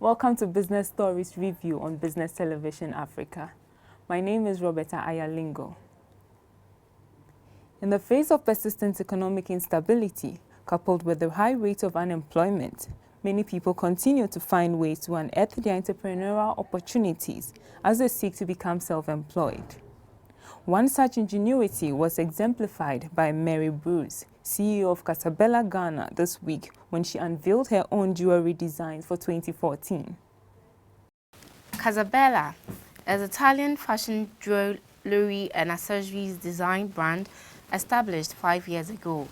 Welcome to Business Stories Review on Business Television Africa. My name is Roberta Ayalingo. In the face of persistent economic instability, coupled with the high rate of unemployment, many people continue to find ways to unearth their entrepreneurial opportunities as they seek to become self-employed. One such ingenuity was exemplified by Mary Bruce, CEO of Casabella Ghana, this week when she unveiled her own jewelry designs for 2014. Casabella is an Italian fashion jewelry and accessories design brand established 5 years ago.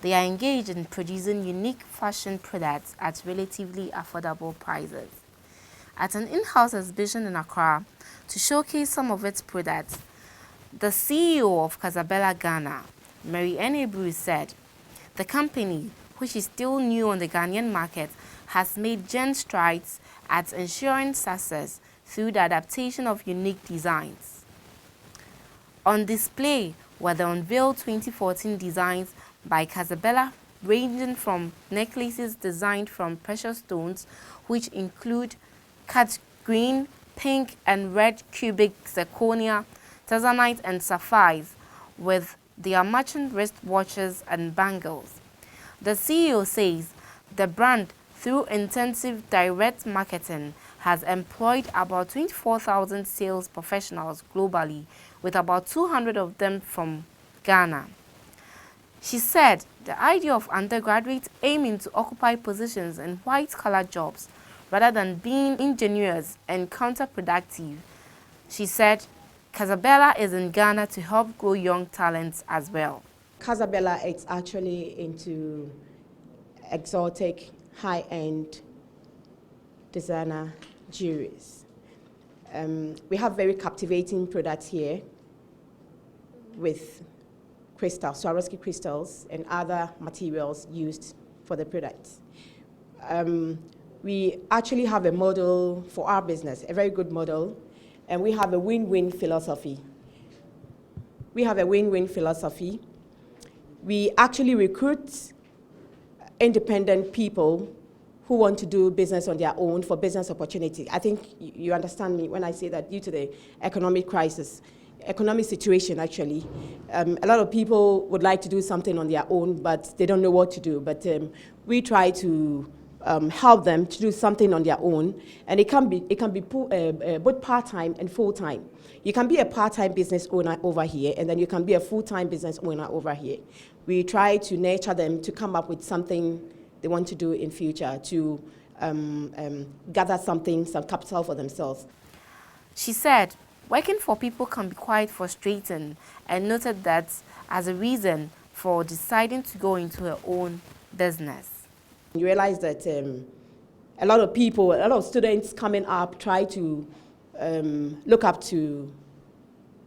They are engaged in producing unique fashion products at relatively affordable prices. At an in-house exhibition in Accra to showcase some of its products, the CEO of Casabella Ghana, Mary Bruce, said, "The company, which is still new on the Ghanaian market, has made giant strides at ensuring success through the adaptation of unique designs." On display were the unveiled 2014 designs by Casabella, ranging from necklaces designed from precious stones, which include cut green, pink, and red cubic zirconia, tanzanite, and sapphires, with their matching wristwatches and bangles. The CEO says the brand, through intensive direct marketing, has employed about 24,000 sales professionals globally, with about 200 of them from Ghana. She said the idea of undergraduates aiming to occupy positions in white-collar jobs rather than being ingenious and counterproductive. She said Casabella is in Ghana to help grow young talents as well. Casabella is actually into exotic, high-end designer jewelries. We have very captivating products here with crystals, Swarovski crystals, and other materials used for the products. We actually have a model for our business, a very good model, and we have a win-win philosophy. We actually recruit independent people who want to do business on their own for business opportunity. I think you understand me when I say that due to the economic situation actually, a lot of people would like to do something on their own, but they don't know what to do. But we try to help them to do something on their own, and it can be both part-time and full-time. You can be a part-time business owner over here, and then you can be a full-time business owner over here. We try to nurture them to come up with something they want to do in future, to gather some capital for themselves. She said working for people can be quite frustrating, and noted that as a reason for deciding to go into her own business. You realize that a lot of students coming up try to look up to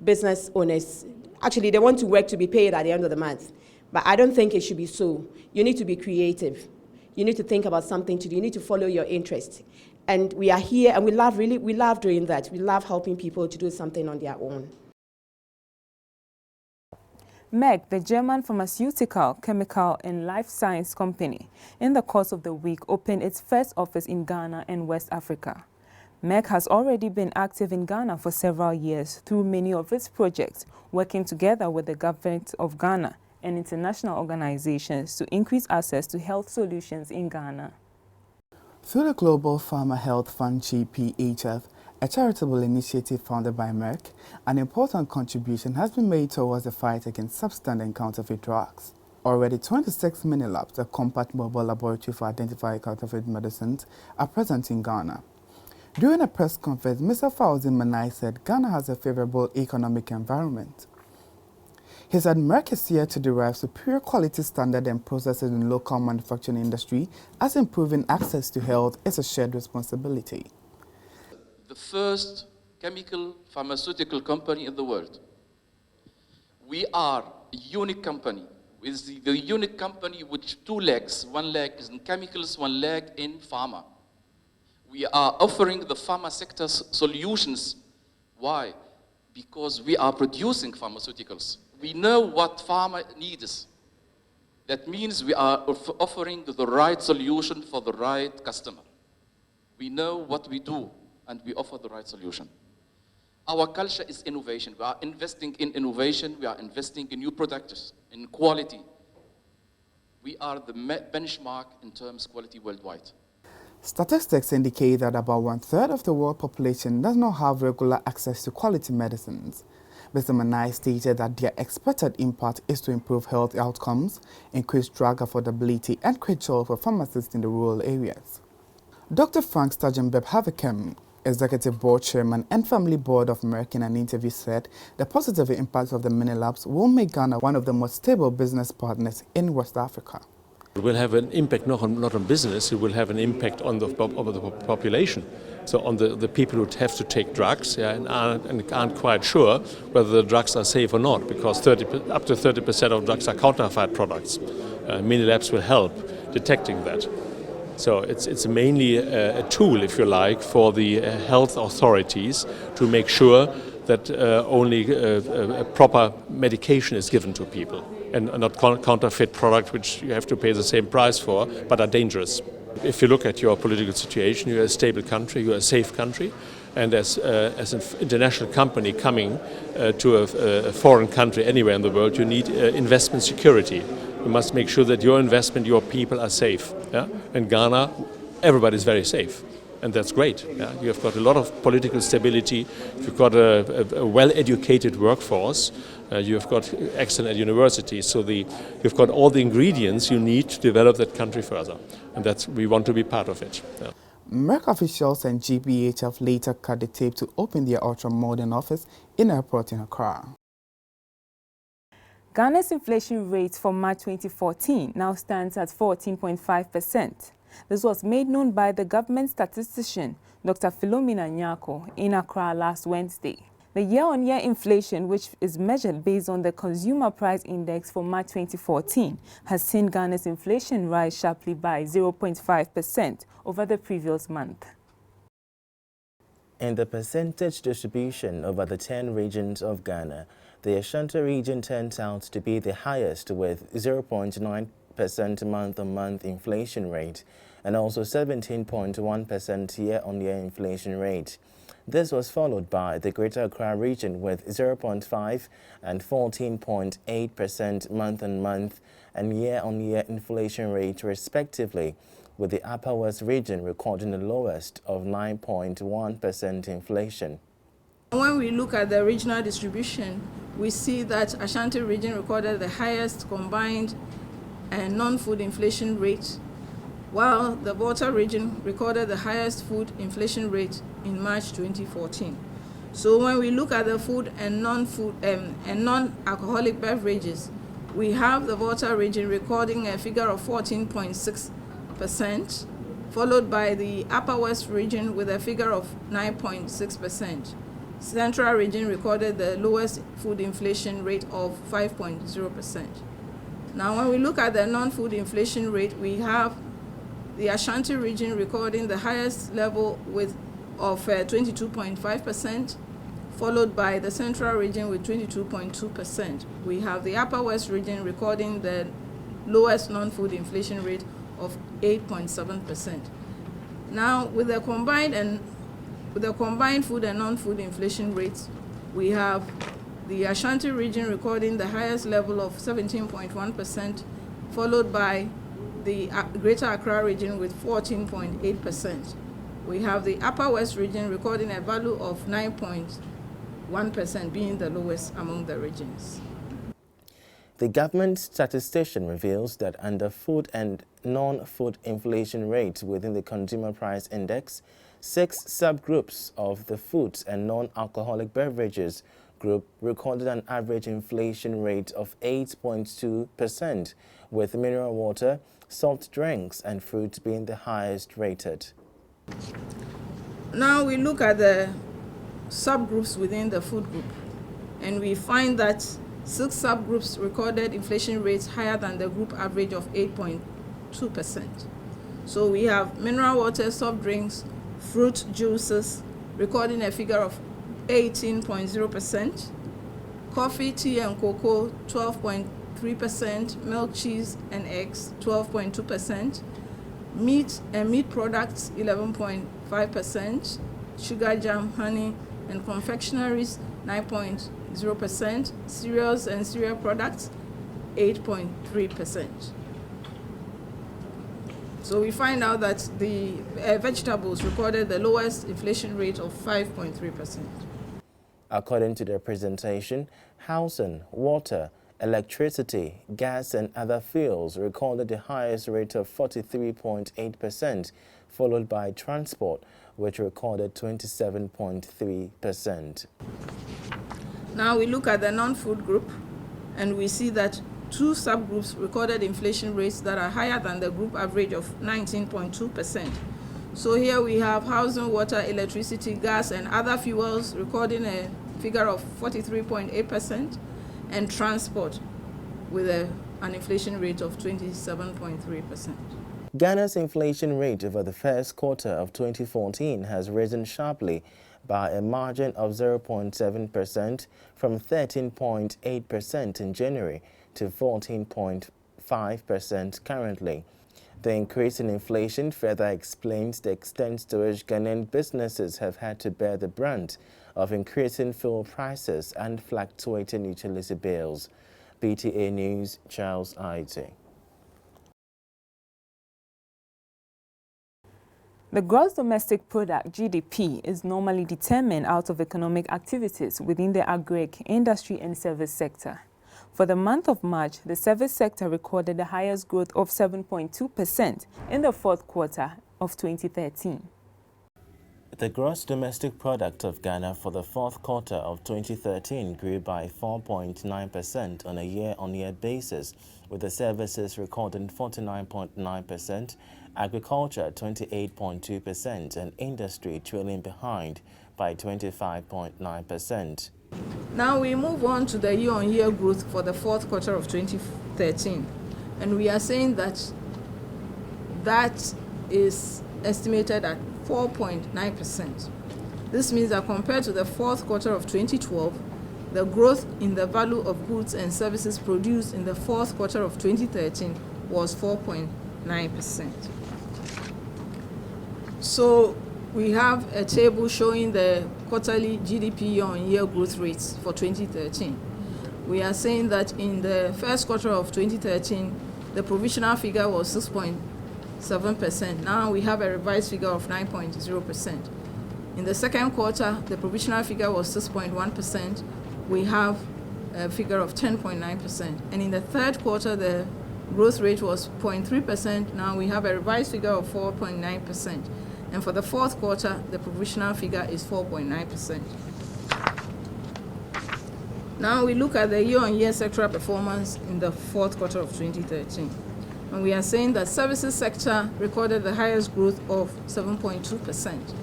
business owners. Actually, they want to work to be paid at the end of the month. But I don't think it should be so. You need to be creative. You need to think about something to do. You need to follow your interests. And we are here, and we love doing that. We love helping people to do something on their own. Merck, the German pharmaceutical, chemical, and life science company, in the course of the week opened its first office in Ghana and West Africa. Merck has already been active in Ghana for several years through many of its projects, working together with the government of Ghana and international organizations to increase access to health solutions in Ghana. Through the Global Pharma Health Fund GPHF, a charitable initiative founded by Merck, an important contribution has been made towards the fight against substandard and counterfeit drugs. Already 26 mini-labs, a compact mobile laboratory for identifying counterfeit medicines, are present in Ghana. During a press conference, Mr. Fauzi Manai said Ghana has a favorable economic environment. He said Merck is here to derive superior quality standard and processes in local manufacturing industry, as improving access to health is a shared responsibility. The first chemical pharmaceutical company in the world. We are a unique company. It's the unique company with two legs. One leg is in chemicals, one leg in pharma. We are offering the pharma sector solutions. Why? Because we are producing pharmaceuticals. We know what pharma needs. That means we are offering the right solution for the right customer. We know what we do, and we offer the right solution. Our culture is innovation. We are investing in innovation. We are investing in new products, in quality. We are the benchmark in terms of quality worldwide. Statistics indicate that about 1/3 of the world population does not have regular access to quality medicines. Mr. Manai stated that their expected impact is to improve health outcomes, increase drug affordability, and create jobs for pharmacists in the rural areas. Dr. Frank Sturgeon-Havikem, Executive Board Chairman and Family Board of Merck, in an interview said the positive impact of the mini labs will make Ghana one of the most stable business partners in West Africa. It will have an impact not on business, it will have an impact on the population. So on the people who have to take drugs, and aren't quite sure whether the drugs are safe or not, because up to 30% of drugs are counterfeit products. Mini labs will help detecting that. So it's mainly a tool, if you like, for the health authorities to make sure that only a proper medication is given to people, and not counterfeit products which you have to pay the same price for but are dangerous. If you look at your political situation, you're a stable country, you're a safe country, and as an international company coming to a foreign country anywhere in the world, you need investment security. You must make sure that your investment, your people are safe. Yeah? In Ghana, everybody's very safe. And that's great. Yeah? You have got a lot of political stability, you've got a well-educated workforce, you have got excellent universities, so you've got all the ingredients you need to develop that country further. And we want to be part of it. Yeah. Merck officials and GPHF later cut the tape to open their ultra-modern office in airport in Accra. Ghana's inflation rate for March 2014 now stands at 14.5%. This was made known by the government statistician, Dr. Philomena Nyako, in Accra last Wednesday. The year-on-year inflation, which is measured based on the Consumer Price Index for March 2014, has seen Ghana's inflation rise sharply by 0.5% over the previous month. In the percentage distribution over the 10 regions of Ghana, the Ashanti region turns out to be the highest with 0.9% month-on-month inflation rate and also 17.1% year-on-year inflation rate. This was followed by the Greater Accra region with 0.5% and 14.8% month-on-month and year-on-year inflation rate respectively, with the Upper West region recording the lowest of 9.1% inflation. When we look at the regional distribution, we see that Ashanti region recorded the highest combined and non-food inflation rate, while the Volta region recorded the highest food inflation rate in March 2014. So when we look at the food and non-food and non-alcoholic beverages, we have the Volta region recording a figure of 14.6%, followed by the Upper West region with a figure of 9.6%. Central region recorded the lowest food inflation rate of 5.0%. Now, when we look at the non-food inflation rate, we have the Ashanti region recording the highest level of 22.5%, followed by the Central region with 22.2%. We have the Upper West region recording the lowest non-food inflation rate of 8.7%. Now, with the combined food and non-food inflation rates, we have the Ashanti region recording the highest level of 17.1%, followed by the Greater Accra region with 14.8%. We have the Upper West region recording a value of 9.1%, being the lowest among the regions. The government statistician reveals that under food and non-food inflation rates within the Consumer Price Index, 6 subgroups of the foods and non-alcoholic beverages group recorded an average inflation rate of 8.2%, with mineral water, soft drinks and fruits being the highest rated. Now we look at the subgroups within the food group, and we find that 6 subgroups recorded inflation rates higher than the group average of 8.2%. So we have mineral water, soft drinks, fruit juices recording a figure of 18.0%, coffee, tea and cocoa 12.3%, milk, cheese and eggs 12.2%, meat and meat products 11.5%, 5%, sugar, jam, honey, and confectionaries, 9.0%, cereals and cereal products, 8.3%. So we find out that the vegetables recorded the lowest inflation rate of 5.3%. According to their presentation, housing, water, electricity, gas and other fuels recorded the highest rate of 43.8%, followed by transport, which recorded 27.3%. Now we look at the non-food group, and we see that two subgroups recorded inflation rates that are higher than the group average of 19.2%. So here we have housing, water, electricity, gas, and other fuels recording a figure of 43.8%, and transport with an inflation rate of 27.3%. Ghana's inflation rate over the first quarter of 2014 has risen sharply by a margin of 0.7% from 13.8% in January to 14.5% currently. The increase in inflation further explains the extent to which Ghanaian businesses have had to bear the brunt of increasing fuel prices and fluctuating utility bills. BTA News, Charles Aite. The gross domestic product, GDP, is normally determined out of economic activities within the agri industry and service sector. For the month of March, the service sector recorded the highest growth of 7.2% in the fourth quarter of 2013. The gross domestic product of Ghana for the fourth quarter of 2013 grew by 4.9% on a year-on-year basis, with the services recording 49.9%, agriculture 28.2%, and industry trailing behind by 25.9%. Now we move on to the year-on-year growth for the fourth quarter of 2013, and we are saying that is estimated at 4.9%. This means that compared to the fourth quarter of 2012, the growth in the value of goods and services produced in the fourth quarter of 2013 was 4.9%. So we have a table showing the quarterly GDP year-on-year growth rates for 2013. We are saying that in the first quarter of 2013, the provisional figure was 6.7%. Now we have a revised figure of 9.0%. In the second quarter, the provisional figure was 6.1%. We have a figure of 10.9%. And in the third quarter, the growth rate was 0.3%. Now we have a revised figure of 4.9%. And for the fourth quarter, the provisional figure is 4.9%. Now we look at the year-on-year sectoral performance in the fourth quarter of 2013. And we are saying that services sector recorded the highest growth of 7.2%,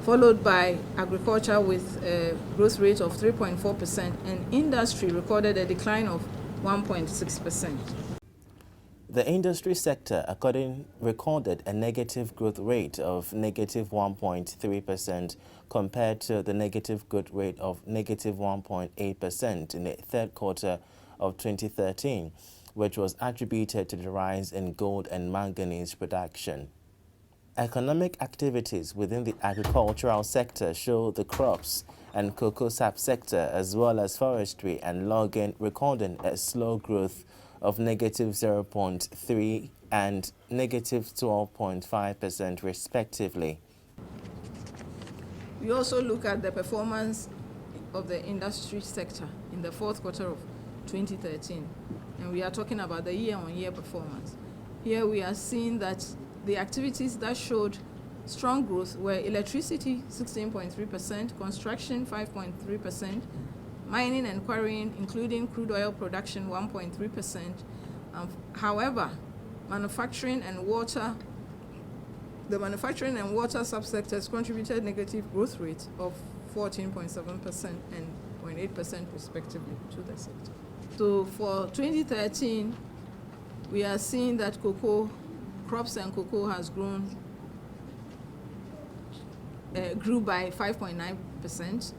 followed by agriculture with a growth rate of 3.4%, and industry recorded a decline of 1.6%. The industry sector recorded a negative growth rate of negative 1.3% compared to the negative growth rate of negative 1.8% in the third quarter of 2013, which was attributed to the rise in gold and manganese production. Economic activities within the agricultural sector show the crops and cocoa subsector as well as forestry and logging recording a slow growth of negative 0.3% and negative 12.5% respectively. We also look at the performance of the industry sector in the fourth quarter of 2013, and we are talking about the year-on-year performance. Here we are seeing that the activities that showed strong growth were electricity 16.3%, construction 5.3%, mining and quarrying, including crude oil production, 1.3%. However, manufacturing and water, the manufacturing and water subsectors contributed negative growth rates of 14.7% and 0.8% respectively to the sector. So for 2013, we are seeing that crops and cocoa has grew by 5.9%.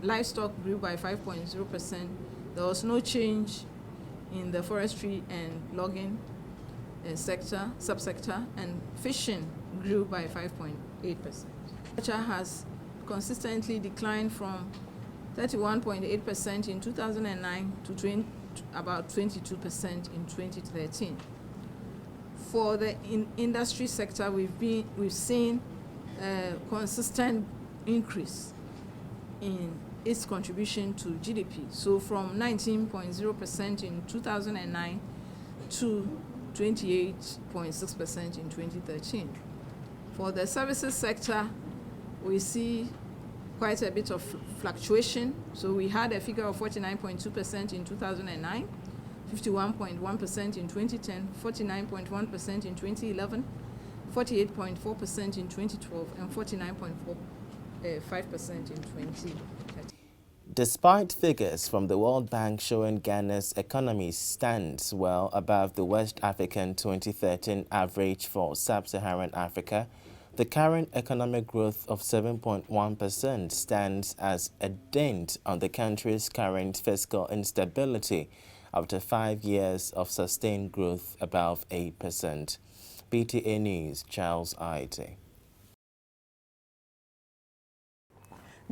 Livestock grew by 5.0%. There was no change in the forestry and logging subsector, and fishing grew by 5.8%. Agriculture has consistently declined from 31.8% in 2009 to about 22% in 2013. For the industry sector, we've seen a consistent increase in its contribution to GDP. So from 19.0% in 2009 to 28.6% in 2013. For the services sector, we see quite a bit of fluctuation. So we had a figure of 49.2% in 2009, 51.1% in 2010, 49.1% in 2011, 48.4% in 2012, and 49.5% in 2013. Despite figures from the World Bank showing Ghana's economy stands well above the West African 2013 average for sub-Saharan Africa, the current economic growth of 7.1% stands as a dent on the country's current fiscal instability after 5 years of sustained growth above 8%. BTA News, Charles Aite.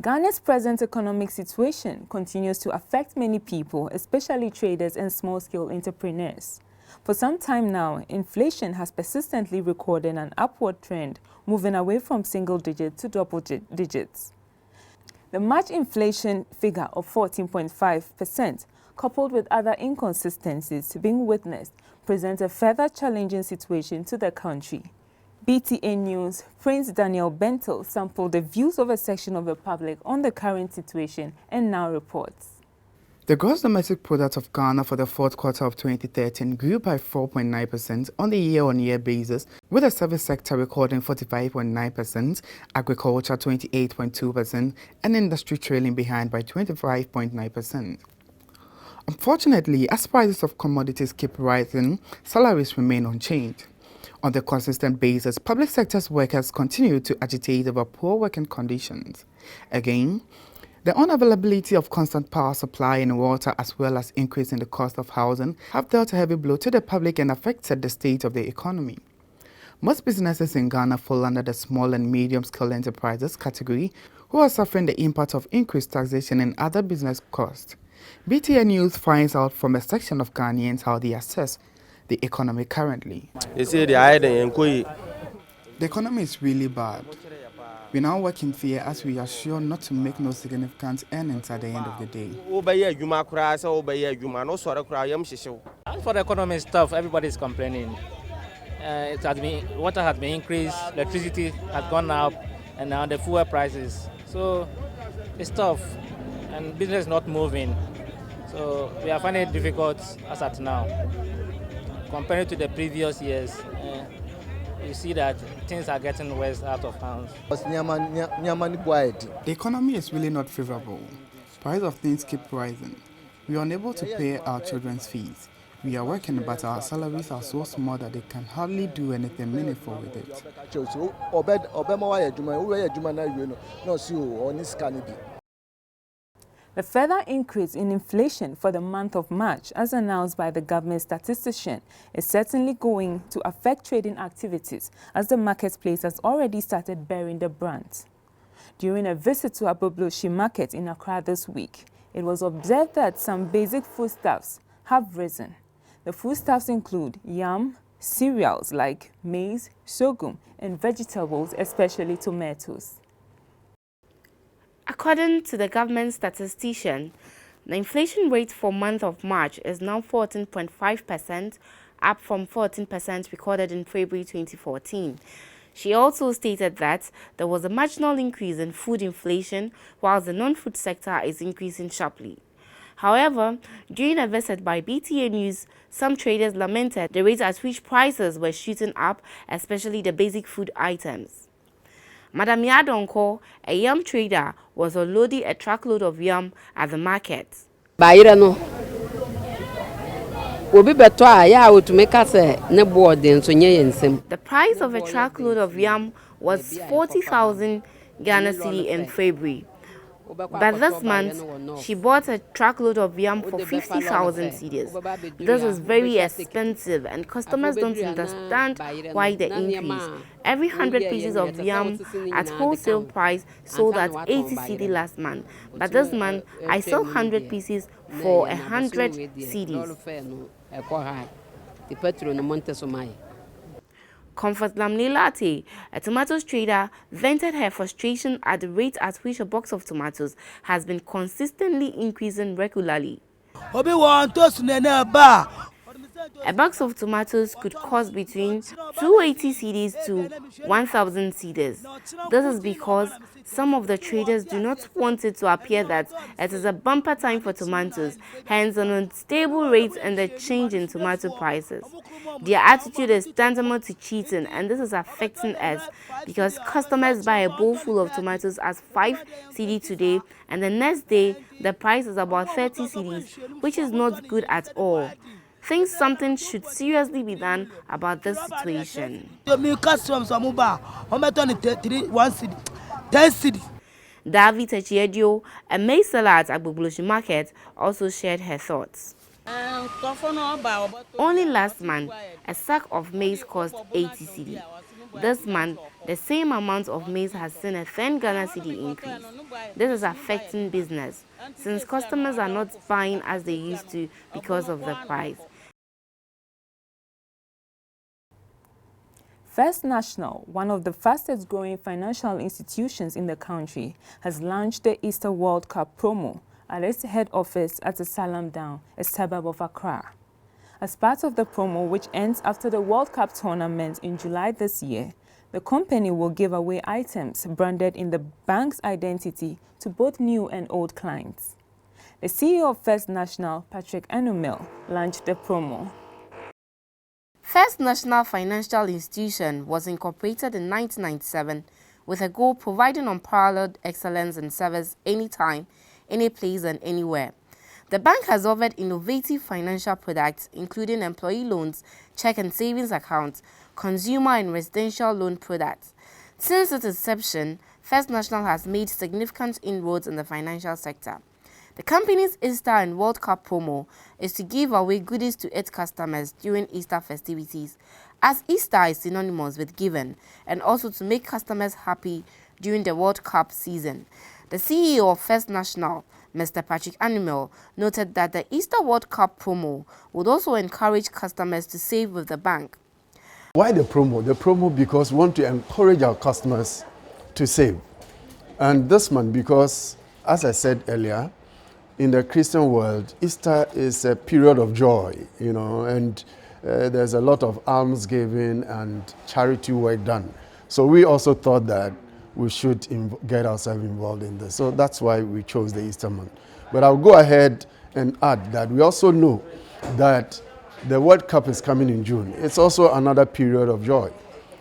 Ghana's present economic situation continues to affect many people, especially traders and small-scale entrepreneurs. For some time now, inflation has persistently recorded an upward trend, moving away from single digits to double digits. The March inflation figure of 14.5%, coupled with other inconsistencies being witnessed, presents a further challenging situation to the country. BTA News, Prince Daniel Bento sampled the views of a section of the public on the current situation and now reports. The gross domestic product of Ghana for the fourth quarter of 2013 grew by 4.9% on the year-on-year basis, with the service sector recording 45.9%, agriculture 28.2%, and industry trailing behind by 25.9%. Unfortunately, as prices of commodities keep rising, salaries remain unchanged. On the consistent basis, public sector's workers continue to agitate over poor working conditions. Again, the unavailability of constant power supply and water, as well as increase in the cost of housing, have dealt a heavy blow to the public and affected the state of the economy. Most businesses in Ghana fall under the small and medium-scale enterprises category, who are suffering the impact of increased taxation and other business costs. BTA News finds out from a section of Ghanaians how they assess the economy currently. The economy is really bad. We now work in fear as we are sure not to make no significant earnings at the end of the day. For the economy is tough, everybody is complaining. Water has been increased, electricity has gone up, and now the fuel prices. So it's tough, and business is not moving. So we are finding it difficult as at now. Compared to the previous years, you see that things are getting worse out of hand. The economy is really not favorable. Price of things keep rising. We are unable to pay our children's fees. We are working, but our salaries are so small that they can hardly do anything meaningful with it. The further increase in inflation for the month of March, as announced by the government statistician, is certainly going to affect trading activities, as the marketplace has already started bearing the brunt. During a visit to Abobloshi Market in Accra this week, it was observed that some basic foodstuffs have risen. The foodstuffs include yam, cereals like maize, sorghum, and vegetables, especially tomatoes. According to the government statistician, the inflation rate for month of March is now 14.5%, up from 14% recorded in February 2014. She also stated that there was a marginal increase in food inflation, while the non-food sector is increasing sharply. However, during a visit by BTA News, some traders lamented the rate at which prices were shooting up, especially the basic food items. Madam Yadonko, a yam trader, was unloading a truckload of yam at the market. The price of a truckload of yam was 40,000 Ghana cedi in February, But this month, she bought a truckload of yam for 50,000 cedis. This is very expensive and customers don't understand why the increase. Every 100 pieces of yam at wholesale price sold at 80 cedi last month. But this month, I sell 100 pieces for 100 cedis. Comfort Lamnelate, a tomatoes trader, vented her frustration at the rate at which a box of tomatoes has been consistently increasing regularly. A box of tomatoes could cost between 280 cedis to 1,000 cedis. This is because some of the traders do not want it to appear that it is a bumper time for tomatoes, hence an unstable rate and the change in tomato prices. Their attitude is tantamount to cheating, and this is affecting us because customers buy a bowl full of tomatoes as 5 cedi today, and the next day the price is about 30 cedis, which is not good at all. Think something should seriously be done about this situation. Davi Techiedio, a maize seller at Agbogloshi Market, also shared her thoughts. Only last month, a sack of maize cost 80 cedi. This month, the same amount of maize has seen a 10 Ghana cedi increase. This is affecting business, since customers are not buying as they used to because of the price. First National, one of the fastest growing financial institutions in the country, has launched the Easter World Cup promo at its head office at the Salam Down, a suburb of Accra. As part of the promo, which ends after the World Cup tournament in July this year, the company will give away items branded in the bank's identity to both new and old clients. The CEO of First National, Patrick Anumel, launched the promo. First National Financial Institution was incorporated in 1997 with a goal providing unparalleled excellence in service anytime, any place and anywhere. The bank has offered innovative financial products including employee loans, check and savings accounts, consumer and residential loan products. Since its inception, First National has made significant inroads in the financial sector. The company's Easter and World Cup promo is to give away goodies to its customers during Easter festivities, as Easter is synonymous with giving, and also to make customers happy during the World Cup season. The CEO of First National, Mr. Patrick Anumel, noted that the Easter World Cup promo would also encourage customers to save with the bank. Why the promo? The promo because we want to encourage our customers to save. And this month, because, as I said earlier, in the Christian world, Easter is a period of joy, and there's a lot of almsgiving and charity work done. So we also thought that we should get ourselves involved in this. So that's why we chose the Easter month. But I'll go ahead and add that we also know that the World Cup is coming in June. It's also another period of joy.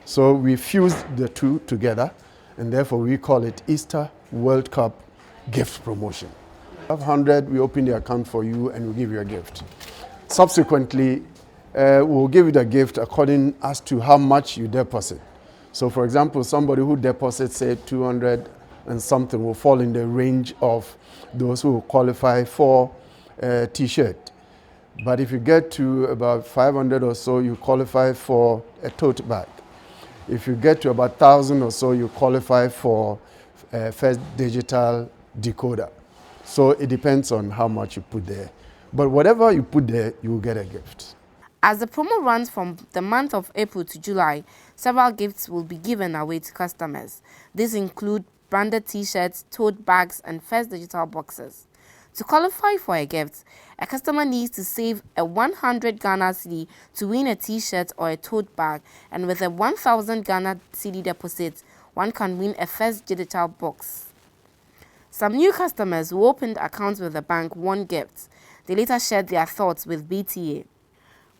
So we fused the two together, and therefore we call it Easter World Cup Gift Promotion. 500, we open the account for you and we'll give you a gift. Subsequently, we'll give you the gift according as to how much you deposit. So for example, somebody who deposits, say, 200 and something will fall in the range of those who qualify for a t-shirt. But if you get to about 500 or so, you qualify for a tote bag. If you get to about 1,000 or so, you qualify for a First Digital decoder. So it depends on how much you put there. But whatever you put there, you will get a gift. As the promo runs from the month of April to July, several gifts will be given away to customers. These include branded t-shirts, tote bags, and First Digital boxes. To qualify for a gift, a customer needs to save a 100 Ghana cedi to win a t-shirt or a tote bag, and with a 1,000 Ghana cedi deposit, one can win a First Digital box. Some new customers who opened accounts with the bank won gifts. They later shared their thoughts with BTA.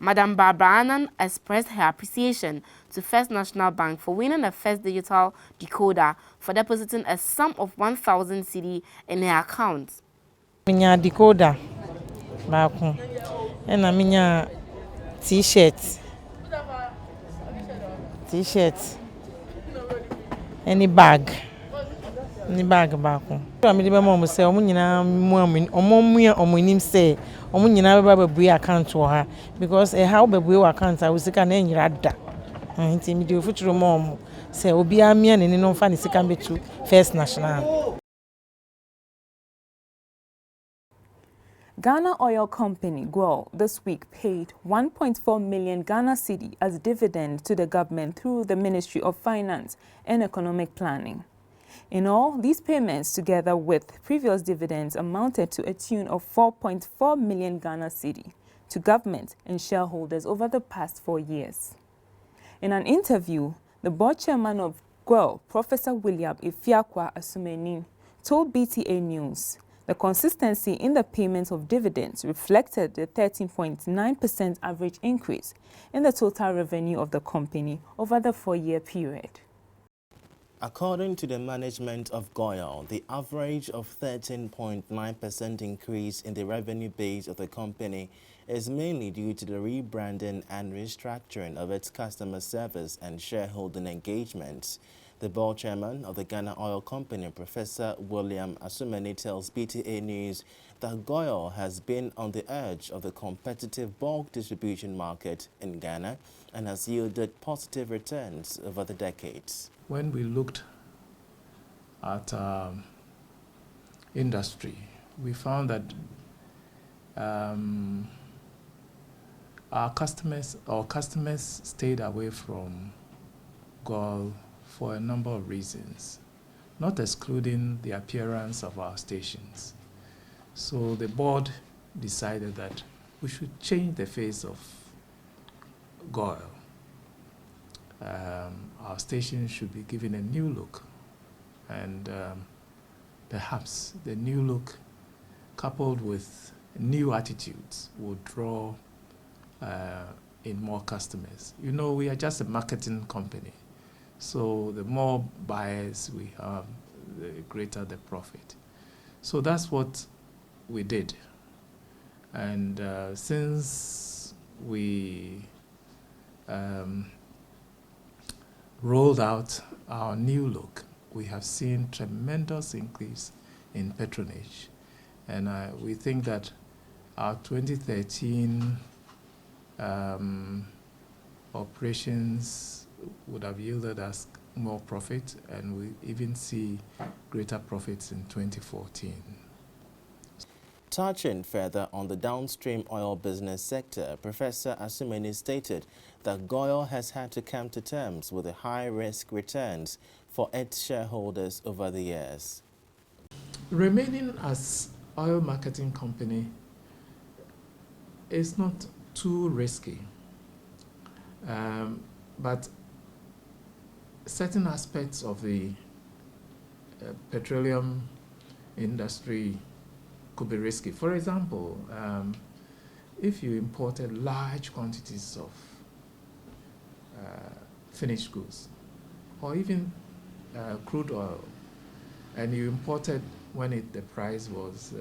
Madam Barbara Annan expressed her appreciation to First National Bank for winning a First Digital decoder for depositing a sum of 1,000 cedi in her account. Minya decoder, baako, and a minya t-shirt, any bag. Ni bag baako. Me de be mo say omo nyina omo nim say omo nyina be bua account wo ha because how be bua account a wo sika na nyira da. Nti me de ofuturo mo say obi amia ne no fa ne sika betu First National. Ghana Oil Company, GOIL, this week paid 1.4 million Ghana cedi as dividend to the government through the Ministry of Finance and Economic Planning. In all, these payments, together with previous dividends, amounted to a tune of 4.4 million Ghana cedi to government and shareholders over the past 4 years. In an interview, the board chairman of GOIL, Professor William Ifiakwa Asumeni, told BTA News the consistency in the payment of dividends reflected the 13.9% average increase in the total revenue of the company over the 4-year period. According to the management of GOIL, the average of 13.9% increase in the revenue base of the company is mainly due to the rebranding and restructuring of its customer service and shareholding engagements. The board chairman of the Ghana Oil Company, Professor William Asumeni, tells BTA News that GOIL has been on the edge of the competitive bulk distribution market in Ghana and has yielded positive returns over the decades. When we looked at industry, we found that our customers stayed away from GOIL for a number of reasons, not excluding the appearance of our stations. So the board decided that we should change the face of GOIL. Our station should be given a new look, and perhaps the new look coupled with new attitudes will draw in more customers. You know, we are just a marketing company. So the more buyers we have, the greater the profit. So that's what we did. And since we rolled out our new look, we have seen tremendous increase in patronage. And we think that our 2013 operations would have yielded us more profit, and we even see greater profits in 2014. Touching further on the downstream oil business sector, Professor Asumeni stated that GOIL has had to come to terms with the high-risk returns for its shareholders over the years. Remaining as oil marketing company is not too risky, but certain aspects of the petroleum industry could be risky. For example, if you imported large quantities of finished goods, or even crude oil, and you imported when the price was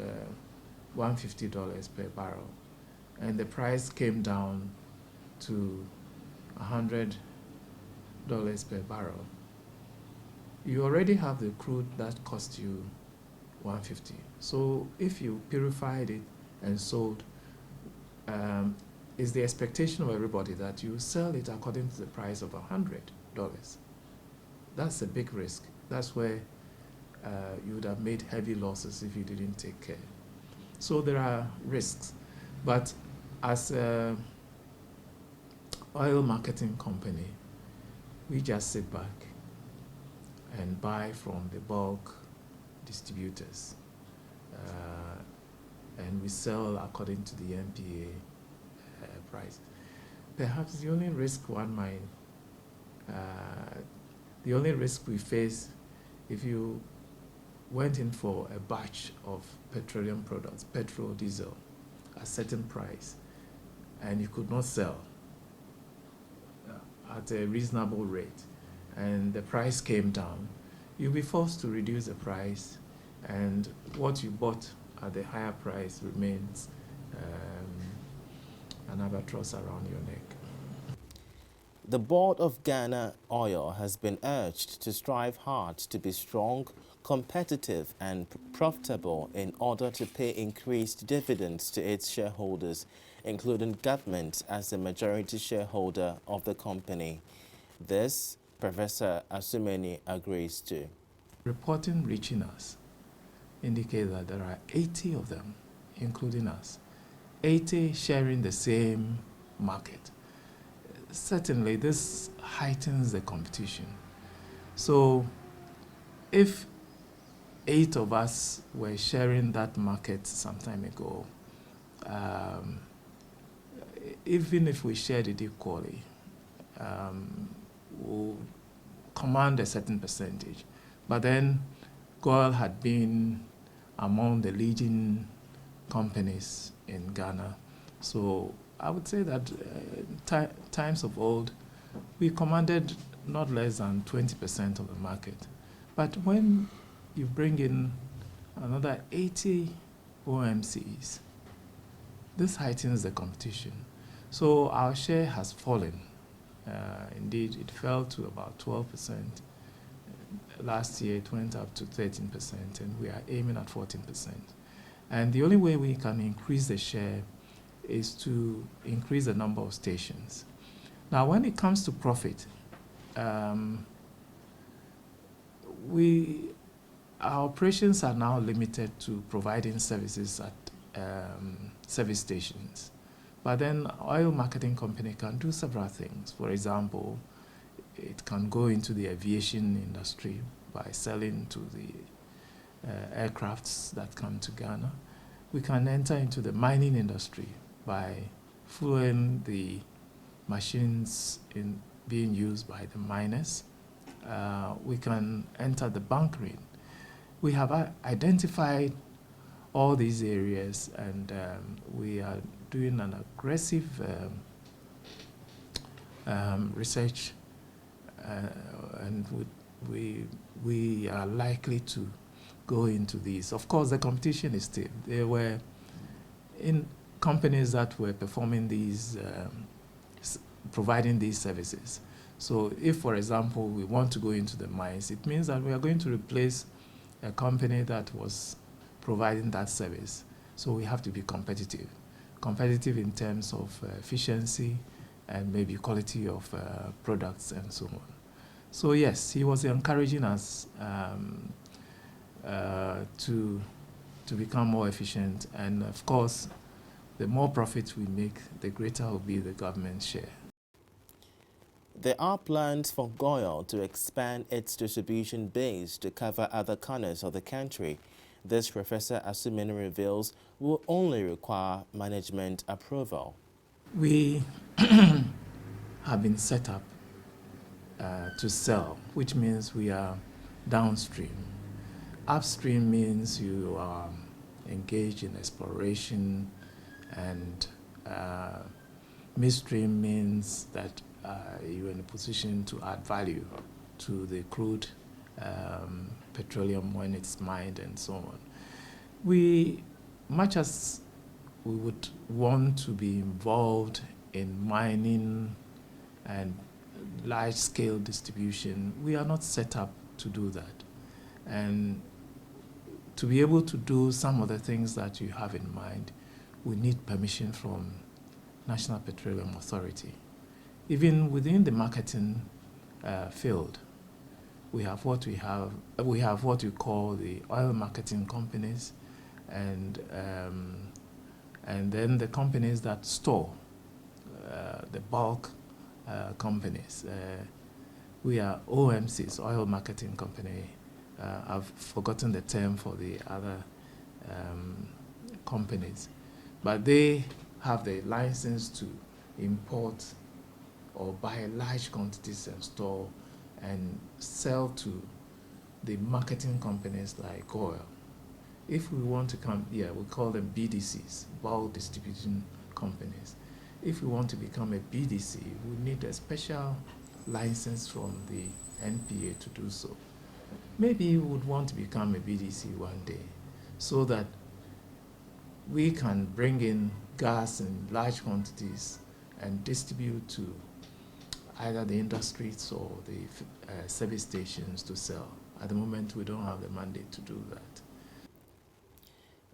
$150 per barrel, and the price came down to $100 per barrel, you already have the crude that cost you $150. So if you purified it and sold, it's the expectation of everybody that you sell it according to the price of $100. That's a big risk. That's where you would have made heavy losses if you didn't take care. So there are risks. But as an oil marketing company, we just sit back and buy from the bulk distributors, and we sell according to the MPA price. Perhaps the only risk the only risk we face if you went in for a batch of petroleum products, petrol, diesel, at a certain price, and you could not sell at a reasonable rate, and the price came down, you'll be forced to reduce the price, and what you bought at the higher price remains an albatross around your neck. The board of Ghana Oil has been urged to strive hard to be strong, competitive and profitable in order to pay increased dividends to its shareholders, including government as the majority shareholder of the company. This, Professor Asumeni agrees to. Reporting reaching us indicate that there are 80 of them, including us, 80 sharing the same market. Certainly, this heightens the competition. So, if 8 of us were sharing that market some time ago, even if we shared it equally, we'll command a certain percentage. But then, GOIL had been among the leading companies in Ghana. So I would say that times of old, we commanded not less than 20% of the market. But when you bring in another 80 OMCs, this heightens the competition. So our share has fallen. Indeed, it fell to about 12%. Last year, it went up to 13%, and we are aiming at 14%. And the only way we can increase the share is to increase the number of stations. Now, when it comes to profit, our operations are now limited to providing services at service stations. But then oil marketing company can do several things. For example, it can go into the aviation industry by selling to the aircrafts that come to Ghana. We can enter into the mining industry by fueling the machines being used by the miners. We can enter the bunkering. We have identified all these areas, and we are doing an aggressive research, and we are likely to go into these. Of course, the competition is stiff. There were companies that were performing these, providing these services. So if, for example, we want to go into the mines, it means that we are going to replace a company that was providing that service. So we have to be competitive. Competitive in terms of efficiency and maybe quality of products and so on. So yes, he was encouraging us to become more efficient, and of course, the more profits we make, the greater will be the government's share. There are plans for GOIL to expand its distribution base to cover other corners of the country. This, Professor Asumeni reveals, will only require management approval. We have been set up to sell, which means we are downstream. Upstream means you are engaged in exploration, and midstream means that you're in a position to add value to the crude petroleum when it's mined and so on. Much as we would want to be involved in mining and large-scale distribution, we are not set up to do that. And to be able to do some of the things that you have in mind, we need permission from National Petroleum Authority. Even within the marketing field, we have what we call the oil marketing companies, and then the companies that store the bulk companies. We are OMCs, oil marketing company. I've forgotten the term for the other companies, but they have the license to import or buy large quantities and store and sell to the marketing companies like GOIL. If we want to come, we call them BDCs, bulk distribution companies. If we want to become a BDC, we need a special license from the NPA to do so. Maybe we would want to become a BDC one day so that we can bring in gas in large quantities and distribute to either the industries or the service stations to sell. At the moment, we don't have the mandate to do that.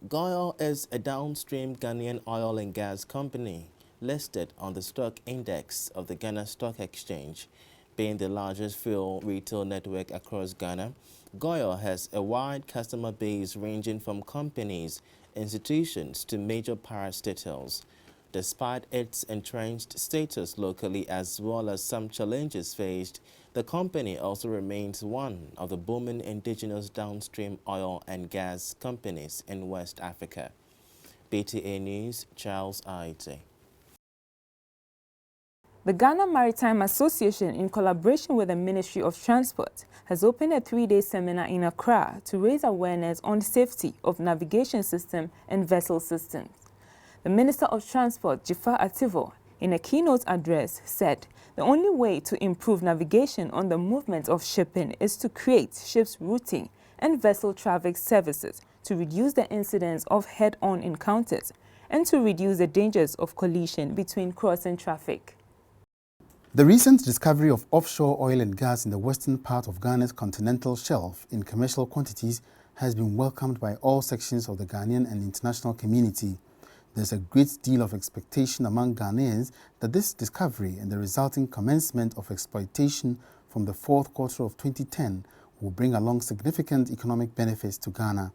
GOIL is a downstream Ghanaian oil and gas company listed on the stock index of the Ghana Stock Exchange. Being the largest fuel retail network across Ghana, GOIL has a wide customer base ranging from companies, institutions to major parastatals. Despite its entrenched status locally as well as some challenges faced, the company also remains one of the booming indigenous downstream oil and gas companies in West Africa. BTA News, Charles Aite. The Ghana Maritime Association, in collaboration with the Ministry of Transport, has opened a 3-day seminar in Accra to raise awareness on safety of navigation system and vessel systems. The Minister of Transport, Jifar Ativo, in a keynote address, said the only way to improve navigation on the movement of shipping is to create ships routing and vessel traffic services to reduce the incidence of head-on encounters and to reduce the dangers of collision between crossing traffic. The recent discovery of offshore oil and gas in the western part of Ghana's continental shelf in commercial quantities has been welcomed by all sections of the Ghanaian and international community. There's a great deal of expectation among Ghanaians that this discovery and the resulting commencement of exploitation from the fourth quarter of 2010 will bring along significant economic benefits to Ghana.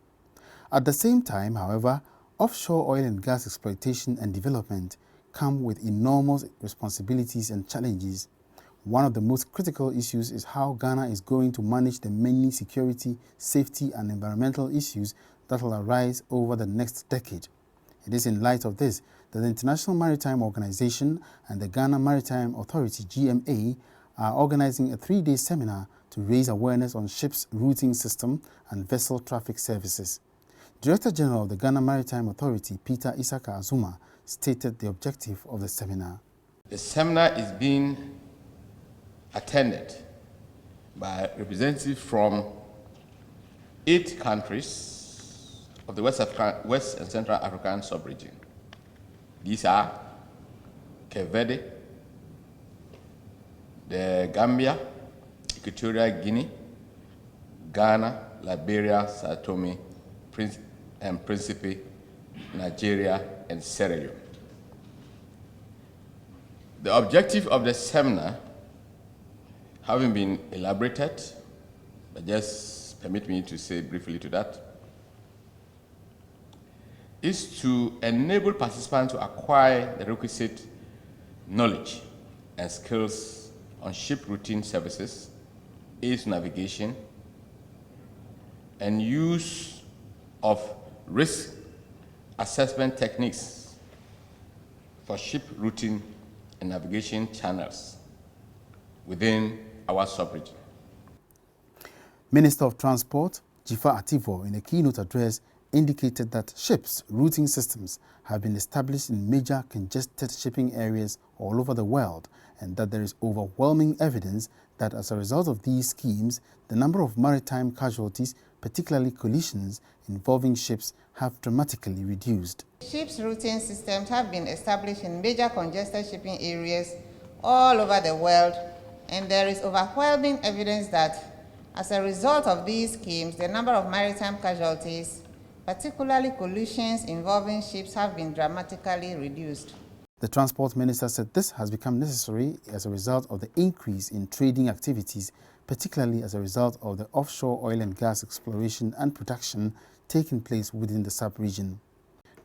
At the same time, however, offshore oil and gas exploitation and development come with enormous responsibilities and challenges. One of the most critical issues is how Ghana is going to manage the many security, safety and environmental issues that will arise over the next decade. It is in light of this that the International Maritime Organization and the Ghana Maritime Authority, GMA, are organizing a 3-day seminar to raise awareness on ships' routing system and vessel traffic services. Director General of the Ghana Maritime Authority, Peter Isaka Azuma, stated the objective of the seminar. The seminar is being attended by representatives from 8 countries of the West and Central African sub-region. These are Cape Verde, the Gambia, Equatorial Guinea, Ghana, Liberia, Sao Tome and Principe, Nigeria, and Sierra Leone. The objective of the seminar, having been elaborated, but just permit me to say briefly to that, is to enable participants to acquire the requisite knowledge and skills on ship routing services, aids navigation, and use of risk assessment techniques for ship routing and navigation channels within our sub-region. Minister of Transport, Jifar Ativo, in a keynote address, indicated that ships' routing systems have been established in major congested shipping areas all over the world and that there is overwhelming evidence that as a result of these schemes, the number of maritime casualties, particularly collisions involving ships, have dramatically reduced. Ships' routing systems have been established in major congested shipping areas all over the world, and there is overwhelming evidence that as a result of these schemes, the number of maritime casualties, particularly collisions involving ships, have been dramatically reduced. The Transport Minister said this has become necessary as a result of the increase in trading activities, particularly as a result of the offshore oil and gas exploration and production taking place within the sub-region.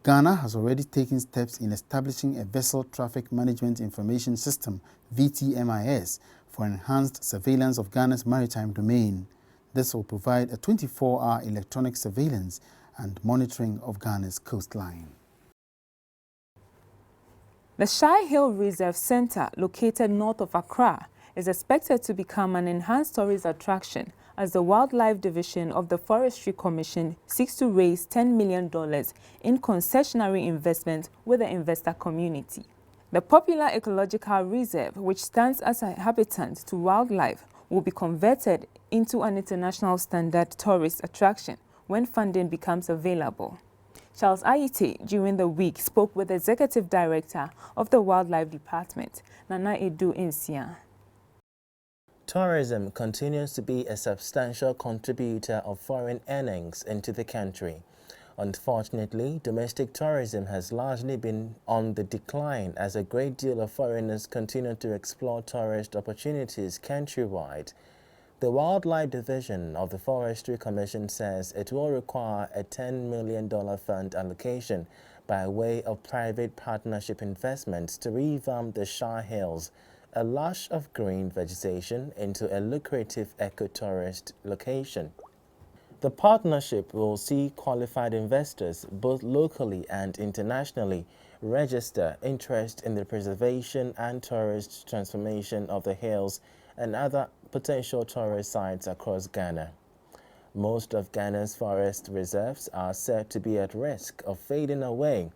Ghana has already taken steps in establishing a Vessel Traffic Management Information System, VTMIS, for enhanced surveillance of Ghana's maritime domain. This will provide a 24-hour electronic surveillance and monitoring of Ghana's coastline. The Shire Hill Reserve Centre, located north of Accra, is expected to become an enhanced tourist attraction as the Wildlife Division of the Forestry Commission seeks to raise $10 million in concessionary investment with the investor community. The popular ecological reserve, which stands as a habitat to wildlife, will be converted into an international standard tourist attraction when funding becomes available. Charles Aite, during the week, spoke with the Executive Director of the Wildlife Department, Nana Edu Insia. Tourism continues to be a substantial contributor of foreign earnings into the country. Unfortunately, domestic tourism has largely been on the decline as a great deal of foreigners continue to explore tourist opportunities countrywide. The Wildlife Division of the Forestry Commission says it will require a $10 million fund allocation by way of private partnership investments to revamp the Shire Hills, a lush of green vegetation, into a lucrative ecotourist location. The partnership will see qualified investors, both locally and internationally, register interest in the preservation and tourist transformation of the hills and other potential tourist sites across Ghana. Most of Ghana's forest reserves are said to be at risk of fading away.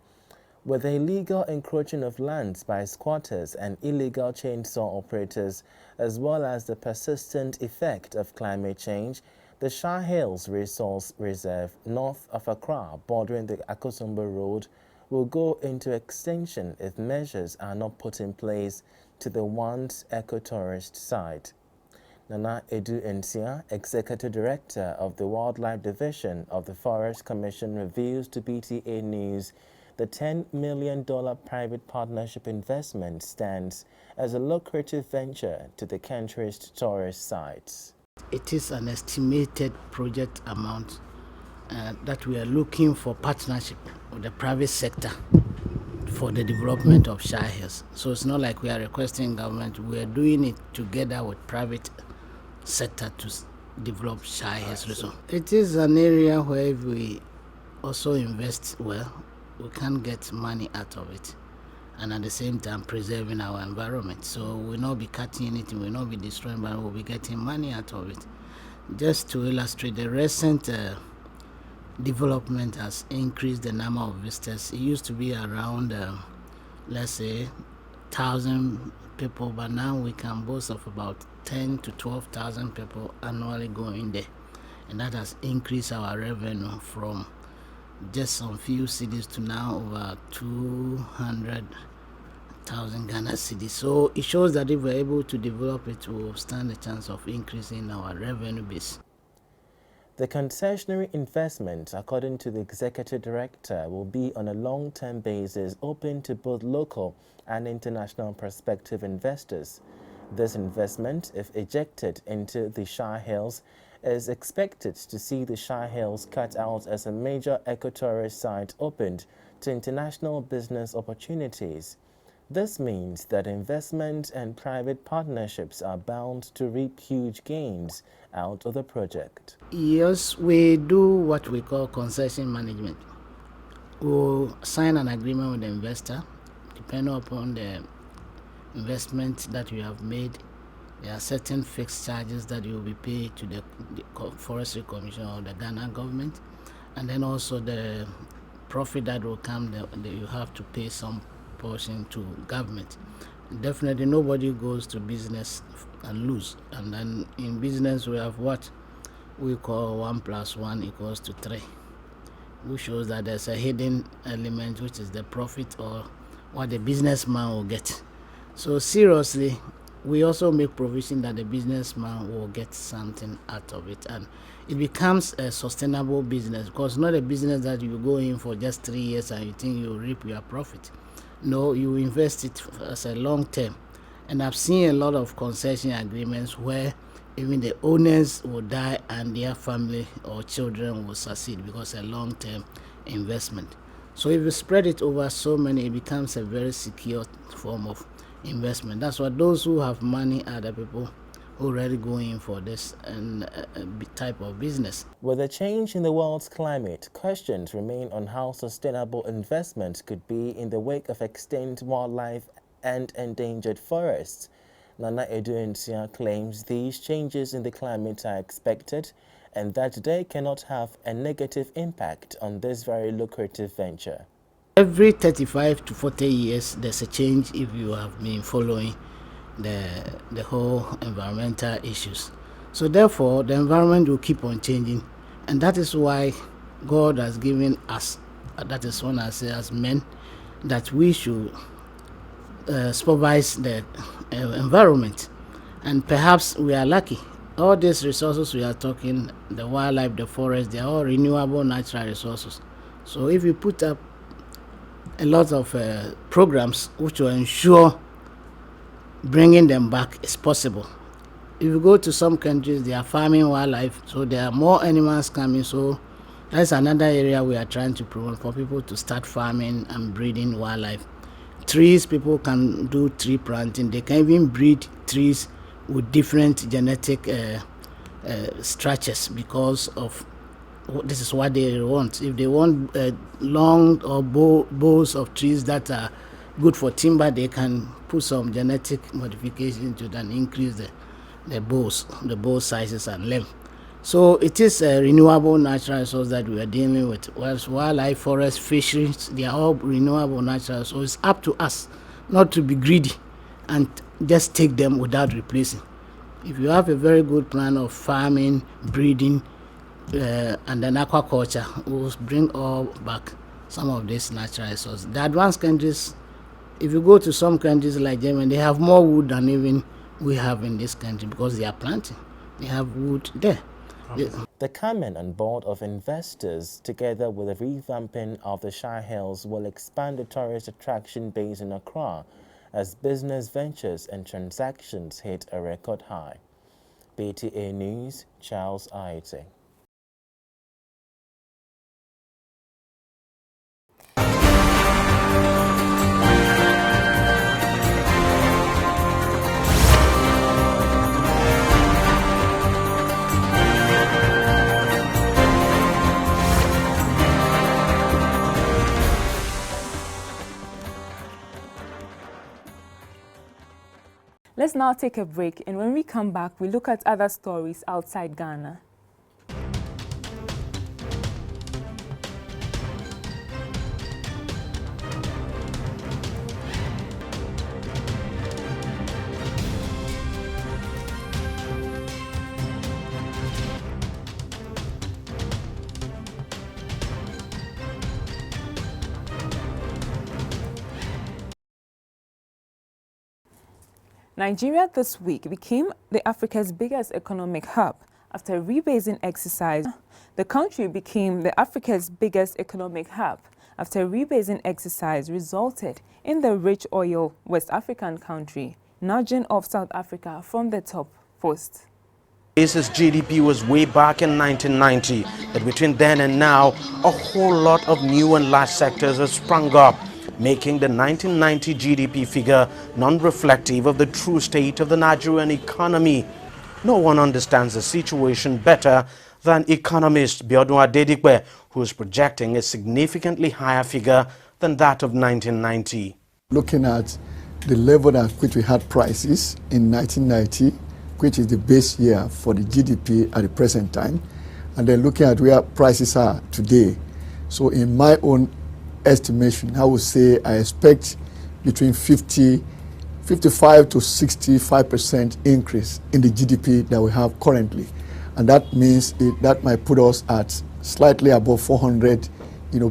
With the illegal encroaching of lands by squatters and illegal chainsaw operators, as well as the persistent effect of climate change, the Shire Hills Resource Reserve north of Accra, bordering the Akosombo Road, will go into extinction if measures are not put in place to the once ecotourist site. Nana Edu Nsia, Executive Director of the Wildlife Division of the Forest Commission, reveals to BTA News the $10 million private partnership investment stands as a lucrative venture to the country's tourist sites. It is an estimated project amount that we are looking for partnership with the private sector for the development of Shire Hills. So it's not like we are requesting government, we are doing it together with private sector to develop Shire Hills. It is an area where if we also invest well, we can get money out of it, and at the same time preserving our environment. So we'll not be cutting anything, we'll not be destroying, but we'll be getting money out of it. Just to illustrate, the recent development has increased the number of visitors. It used to be around, let's say, 1,000 people, but now we can boast of about 10 to 12,000 people annually going there, and that has increased our revenue from just some few cities to now over 200,000 Ghana cedis. So it shows that if we're able to develop it, we'll stand a chance of increasing our revenue base. The concessionary investment, according to the Executive Director, will be on a long-term basis open to both local and international prospective investors. This investment, if ejected into the Shire Hills, is expected to see the Shire Hills cut out as a major ecotourist site opened to international business opportunities. This means that investment and private partnerships are bound to reap huge gains out of the project. Yes, we do what we call concession management. We'll sign an agreement with the investor, depending upon the investment that you have made. There are certain fixed charges that you will be paid to the Forestry Commission or the Ghana government, and then also the profit that will come, you have to pay some portion to government. Definitely nobody goes to business and lose, and then in business we have what we call 1 + 1 = 3, which shows that there's a hidden element, which is the profit or what the businessman will get. So seriously, we also make provision that the businessman will get something out of it, and it becomes a sustainable business, because not a business that you go in for just 3 years and you think you reap your profit. No, you invest it as a long term. And I've seen a lot of concession agreements where even the owners will die and their family or children will succeed because it's a long-term investment. So if you spread it over so many, it becomes a very secure form of investment. That's why those who have money are the people who already go in for this type of business. With a change in the world's climate, questions remain on how sustainable investment could be in the wake of extinct wildlife and endangered forests. Nana Edu Nsia claims these changes in the climate are expected and that they cannot have a negative impact on this very lucrative venture. Every 35 to 40 years, there's a change if you have been following the whole environmental issues. So therefore, the environment will keep on changing, and that is why God has given us, that is one I say as men, that we should supervise the environment. And perhaps we are lucky. All these resources we are talking, the wildlife, the forest, they are all renewable natural resources. So if you put up a lot of programs which will ensure bringing them back is possible. If you go to some countries, they are farming wildlife, so there are more animals coming. So that's another area we are trying to promote for people to start farming and breeding wildlife. Trees, people can do tree planting. They can even breed trees with different genetic structures because of this is what they want. If they want long or boughs of trees that are good for timber, they can put some genetic modification into that and increase the bow sizes and length. So it is a renewable natural resource that we are dealing with. Whereas wildlife, forest, fisheries, they are all renewable natural. So it's up to us not to be greedy and just take them without replacing. If you have a very good plan of farming, breeding, and then aquaculture, we'll bring all back some of these natural resources. The advanced countries, if you go to some countries like Germany, they have more wood than even we have in this country because they are planting. They have wood there. The Cayman and Board of Investors, together with the revamping of the Shire Hills, will expand the tourist attraction base in Accra as business ventures and transactions hit a record high. BTA News, Charles Aite. Let's now take a break, and when we come back, we look at other stories outside Ghana. Nigeria this week became Africa's biggest economic hub. After a rebasing exercise, the country became Africa's biggest economic hub. After a rebasing exercise resulted in the rich oil West African country nudging off South Africa from the top post. Its GDP was way back in 1990, but between then and now, a whole lot of new and large sectors have sprung up, making the 1990 GDP figure non-reflective of the true state of the Nigerian economy. No one understands the situation better than economist Biodun Adedipe, who is projecting a significantly higher figure than that of 1990. Looking at the level at which we had prices in 1990, which is the base year for the GDP at the present time, and then looking at where prices are today. So in my own estimation, I would say I expect between 55 to 65% increase in the GDP that we have currently. And that means that might put us at slightly above 400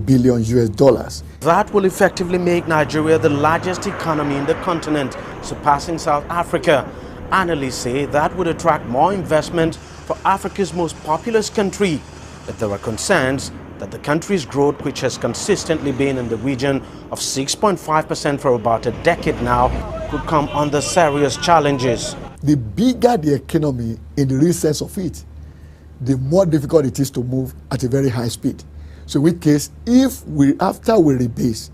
billion US dollars. That will effectively make Nigeria the largest economy in the continent, surpassing South Africa. Analysts say that would attract more investment for Africa's most populous country. But there are concerns that the country's growth, which has consistently been in the region of 6.5% for about a decade now, could come under serious challenges. The bigger the economy in the real sense of it, the more difficult it is to move at a very high speed. So in which case, after we rebase,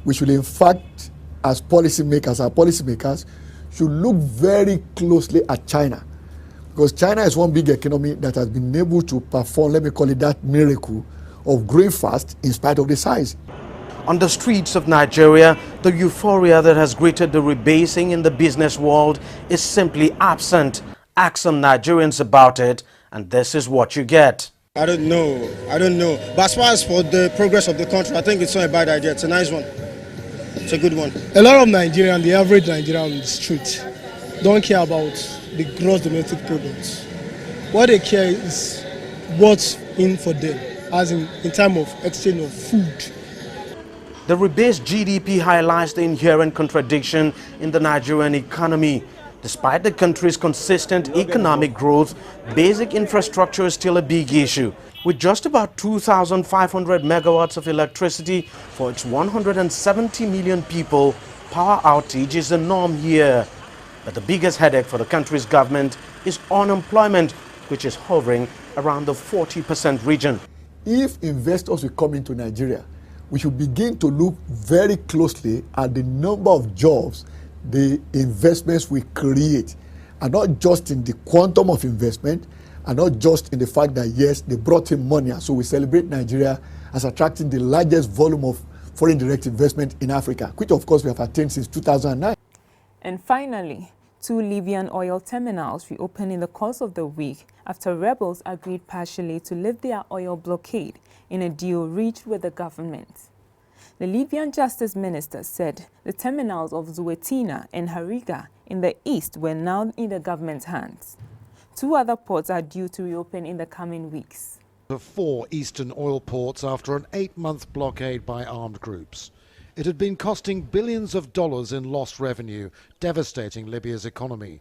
we should in fact, as policymakers, should look very closely at China. Because China is one big economy that has been able to perform, let me call it that miracle, of growing fast in spite of the size. On the streets of Nigeria, the euphoria that has greeted the rebasing in the business world is simply absent. Ask some Nigerians about it, and this is what you get. I don't know. But as far as for the progress of the country, I think it's not a bad idea. It's a nice one. It's a good one. A lot of Nigerians, the average Nigerian on the street, don't care about the gross domestic product. What they care is what's in for them, as in terms of exchange of food. The rebased GDP highlights the inherent contradiction in the Nigerian economy. Despite the country's consistent economic growth, basic infrastructure is still a big issue. With just about 2,500 megawatts of electricity for its 170 million people, power outage is the norm here. But the biggest headache for the country's government is unemployment, which is hovering around the 40% region. If investors will come into Nigeria, we should begin to look very closely at the number of jobs the investments we create, and not just in the quantum of investment, and not just in the fact that, yes, they brought in money, and so we celebrate Nigeria as attracting the largest volume of foreign direct investment in Africa, which of course we have attained since 2009. And finally, 2 Libyan oil terminals reopened in the course of the week after rebels agreed partially to lift their oil blockade in a deal reached with the government. The Libyan Justice Minister said the terminals of Zuweitina and Hariga in the east were now in the government's hands. 2 other ports are due to reopen in the coming weeks. Of 4 eastern oil ports after an 8-month blockade by armed groups. It had been costing billions of dollars in lost revenue, devastating Libya's economy.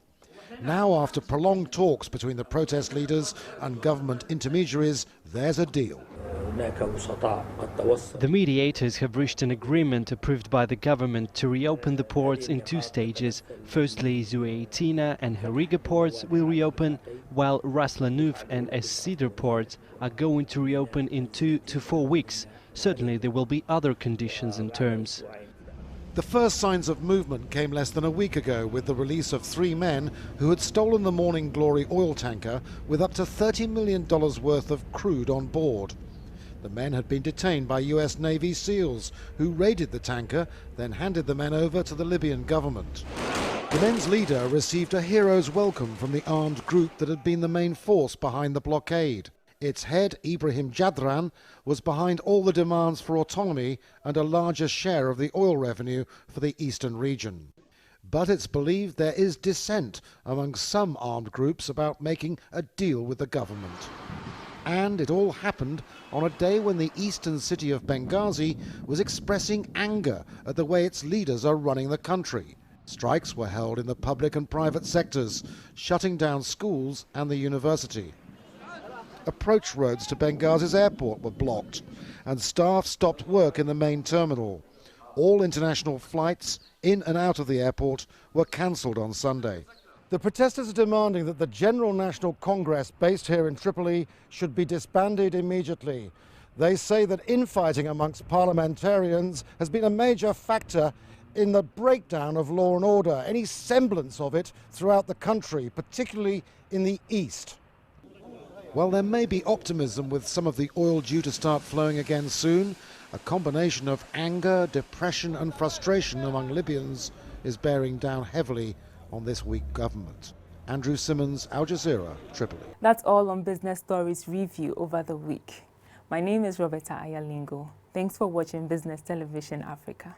Now, after prolonged talks between the protest leaders and government intermediaries, there's a deal. The mediators have reached an agreement approved by the government to reopen the ports in 2 stages. Firstly, Zuweitina and Hariga ports will reopen, while Ras Lanuf and Es Sidr ports are going to reopen in 2 to 4 weeks. Certainly there will be other conditions and terms. The first signs of movement came less than a week ago with the release of 3 men who had stolen the Morning Glory oil tanker with up to $30 million worth of crude on board. The men had been detained by US Navy SEALs who raided the tanker, then handed the men over to the Libyan government. The men's leader received a hero's welcome from the armed group that had been the main force behind the blockade. Its head, Ibrahim Jadran, was behind all the demands for autonomy and a larger share of the oil revenue for the eastern region. But it's believed there is dissent among some armed groups about making a deal with the government. And it all happened on a day when the eastern city of Benghazi was expressing anger at the way its leaders are running the country. Strikes were held in the public and private sectors, shutting down schools and the university. Approach roads to Benghazi's airport were blocked, and staff stopped work in the main terminal. All international flights in and out of the airport were cancelled on Sunday. The protesters are demanding that the General National Congress based here in Tripoli should be disbanded immediately. They say that infighting amongst parliamentarians has been a major factor in the breakdown of law and order, any semblance of it throughout the country, particularly in the east. Well, there may be optimism with some of the oil due to start flowing again soon. A combination of anger, depression and frustration among Libyans is bearing down heavily on this weak government. Andrew Simmons, Al Jazeera, Tripoli. That's all on Business Stories Review over the week. My name is Roberta Ayalingo. Thanks for watching Business Television Africa.